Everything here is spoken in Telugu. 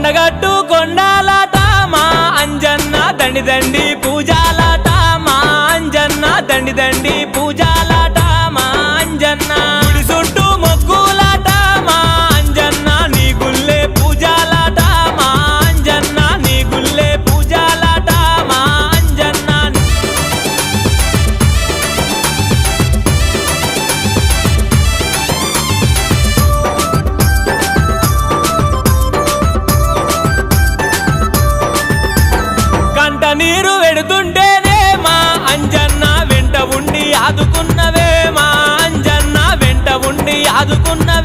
కొండగట్టు కొండాలాట మా అంజన్న దండి దండి పూజాలాట మా అంజన్న దండి దండి పూజాలాట మా అంజన్న గుడి చుట్టూ మొక్కులాట మా అంజన్న నీ గుల్లే పూజాలాట మా అంజన్న నీ గుల్లే పూజాలాట మా అంజన్న కంట నీరు వెడుతుంటేనే మా అంజన్న వెంట ఉండి ఆదుకున్నవే మా అంజన్న వెంట ఉండి ఆదుకున్నవే